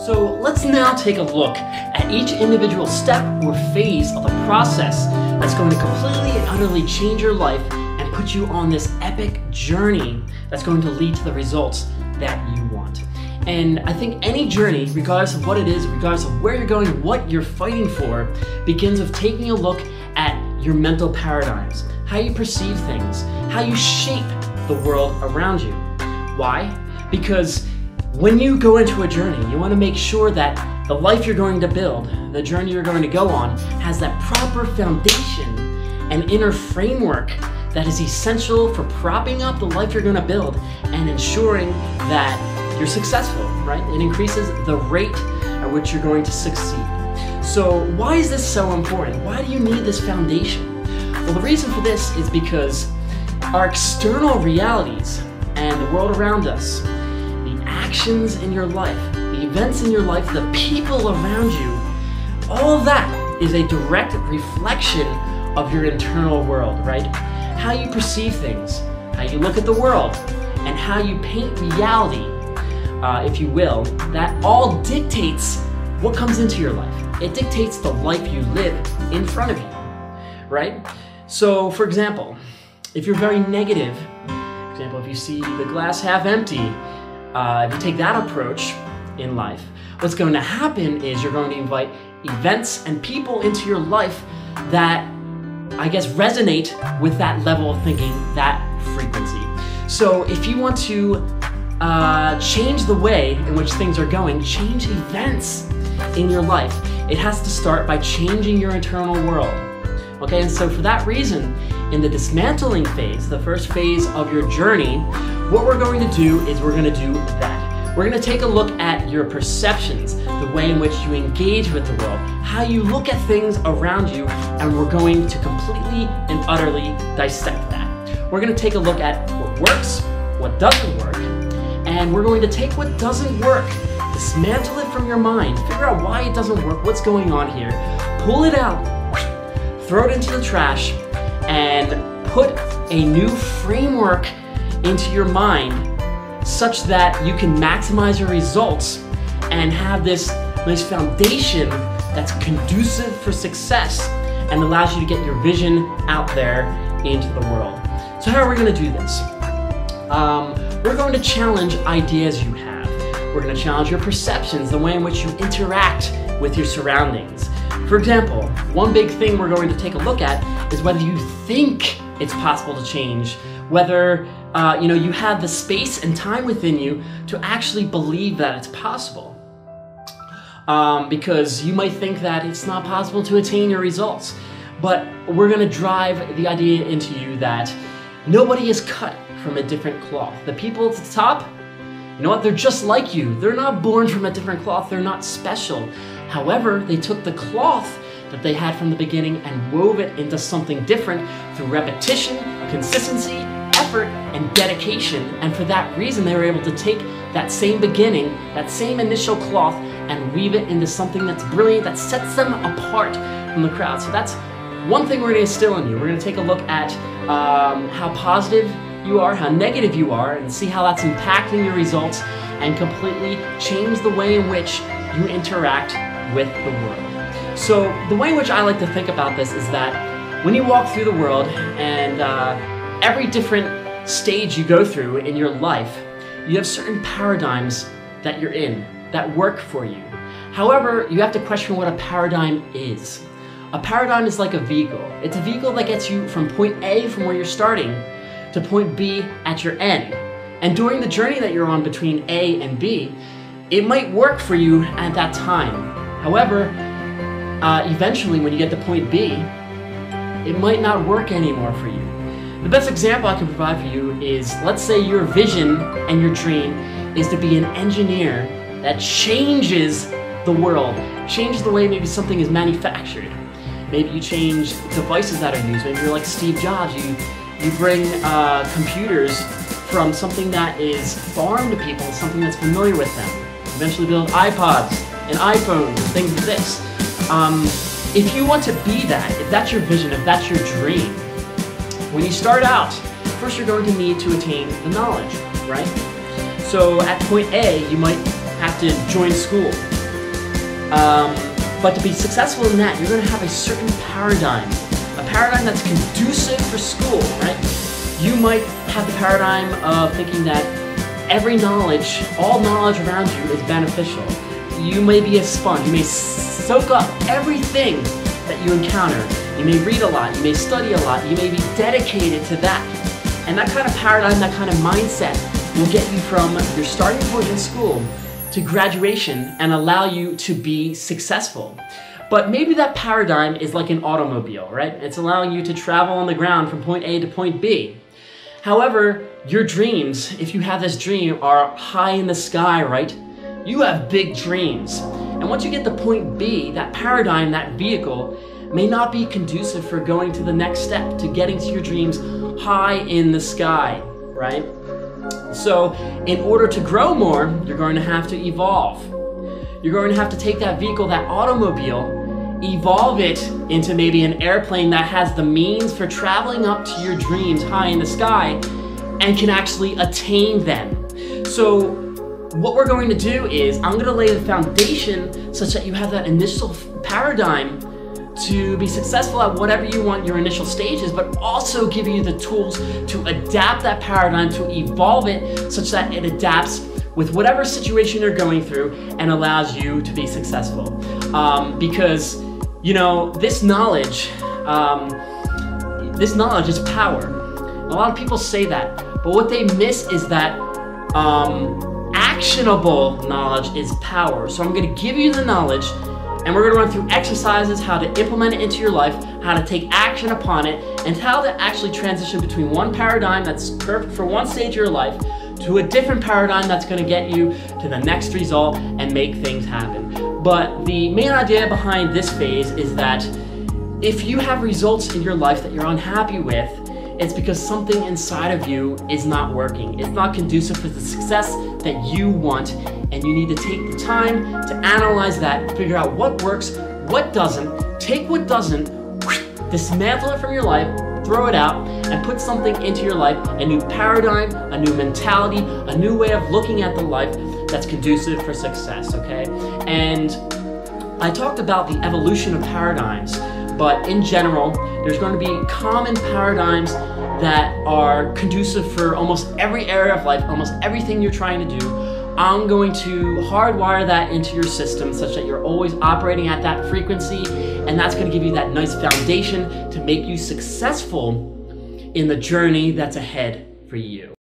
So let's now take a look at each individual step or phase of the process that's going to completely and utterly change your life and put you on this epic journey that's going to lead to the results that you want. And I think any journey, regardless of what it is, regardless of where you're going, what you're fighting for, begins with taking a look at your mental paradigms, how you perceive things, how you shape the world around you. Why? Because when you go into a journey, you want to make sure that the life you're going to build, the journey you're going to go on, has that proper foundation and inner framework that is essential for propping up the life you're going to build and ensuring that you're successful, right? It increases the rate at which you're going to succeed. So why is this so important? Why do you need this foundation? Well, the reason for this is because our external realities and the world around us, the actions in your life, the events in your life, the people around you, all that is a direct reflection of your internal world, right? How you perceive things, how you look at the world, and how you paint reality, if you will, that all dictates what comes into your life. It dictates the life you live in front of you, right? So, for example, if you're very negative, for example, if you see the glass half empty, if you take that approach in life, what's going to happen is you're going to invite events and people into your life that, I guess, resonate with that level of thinking, that frequency. So if you want to change the way in which things are going, change events in your life, it has to start by changing your internal world. Okay, and so for that reason, in the dismantling phase, the first phase of your journey, what we're going to do is we're going to do that. We're going to take a look at your perceptions, the way in which you engage with the world, how you look at things around you, and we're going to completely and utterly dissect that. We're going to take a look at what works, what doesn't work, and we're going to take what doesn't work, dismantle it from your mind, figure out why it doesn't work, what's going on here, pull it out, throw it into the trash, and put a new framework into your mind such that you can maximize your results and have this nice foundation that's conducive for success and allows you to get your vision out there into the world. So how are we going to do this? We're going to challenge ideas you have. We're going to challenge your perceptions, the way in which you interact with your surroundings. For example, one big thing we're going to take a look at is whether you think it's possible to change, whether you have the space and time within you to actually believe that it's possible. Because you might think that it's not possible to attain your results. But we're going to drive the idea into you that nobody is cut from a different cloth. The people at the top, you know what? They're just like you. They're not born from a different cloth. They're not special. However, they took the cloth that they had from the beginning and wove it into something different through repetition, consistency, effort, and dedication. And for that reason, they were able to take that same beginning, that same initial cloth, and weave it into something that's brilliant, that sets them apart from the crowd. So that's one thing we're going to instill in you. We're going to take a look at how positive you are, how negative you are, and see how that's impacting your results and completely change the way in which you interact with the world. So the way in which I like to think about this is that when you walk through the world and every different stage you go through in your life, you have certain paradigms that you're in that work for you. However, you have to question what a paradigm is. A paradigm is like a vehicle. It's a vehicle that gets you from point A, from where you're starting, to point B at your end. And during the journey that you're on between A and B, it might work for you at that time. However, eventually when you get to point B, it might not work anymore for you. The best example I can provide for you is, let's say your vision and your dream is to be an engineer that changes the world, changes the way maybe something is manufactured. Maybe you change devices that are used. Maybe you're like Steve Jobs. You bring computers from something that is foreign to people, something that's familiar with them. Eventually build iPods and iPhones, things like this. If you want to be that, if that's your vision, if that's your dream, when you start out, first you're going to need to attain the knowledge, right? So at point A, you might have to join school. But to be successful in that, you're going to have a certain paradigm, a paradigm that's conducive for school, right? You might have the paradigm of thinking that every knowledge, all knowledge around you is beneficial. You may be a sponge. You may soak up everything that you encounter. You may read a lot. You may study a lot. You may be dedicated to that. And that kind of paradigm, that kind of mindset will get you from your starting point in school to graduation and allow you to be successful. But maybe that paradigm is like an automobile, right? It's allowing you to travel on the ground from point A to point B. However, your dreams, if you have this dream, are high in the sky, right? You have big dreams. And once you get to point B, that paradigm, that vehicle, may not be conducive for going to the next step, to getting to your dreams high in the sky, right? So in order to grow more, you're going to have to evolve. You're going to have to take that vehicle, that automobile, evolve it into maybe an airplane that has the means for traveling up to your dreams high in the sky and can actually attain them. So what we're going to do is I'm going to lay the foundation such that you have that initial paradigm to be successful at whatever you want your initial stages, but also give you the tools to adapt that paradigm, to evolve it such that it adapts with whatever situation you're going through and allows you to be successful. Because, you know, this knowledge is power. A lot of people say that, but what they miss is that actionable knowledge is power. So I'm going to give you the knowledge, and we're going to run through exercises, how to implement it into your life, how to take action upon it, and how to actually transition between one paradigm that's perfect for one stage of your life to a different paradigm that's going to get you to the next result and make things happen. But the main idea behind this phase is that if you have results in your life that you're unhappy with, it's because something inside of you is not working. It's not conducive for the success that you want, and you need to take the time to analyze that, figure out what works, what doesn't, take what doesn't, dismantle it from your life, throw it out, and put something into your life, a new paradigm, a new mentality, a new way of looking at the life that's conducive for success, okay? And I talked about the evolution of paradigms, but in general, there's going to be common paradigms that are conducive for almost every area of life, almost everything you're trying to do. I'm going to hardwire that into your system such that you're always operating at that frequency, and that's going to give you that nice foundation to make you successful in the journey that's ahead for you.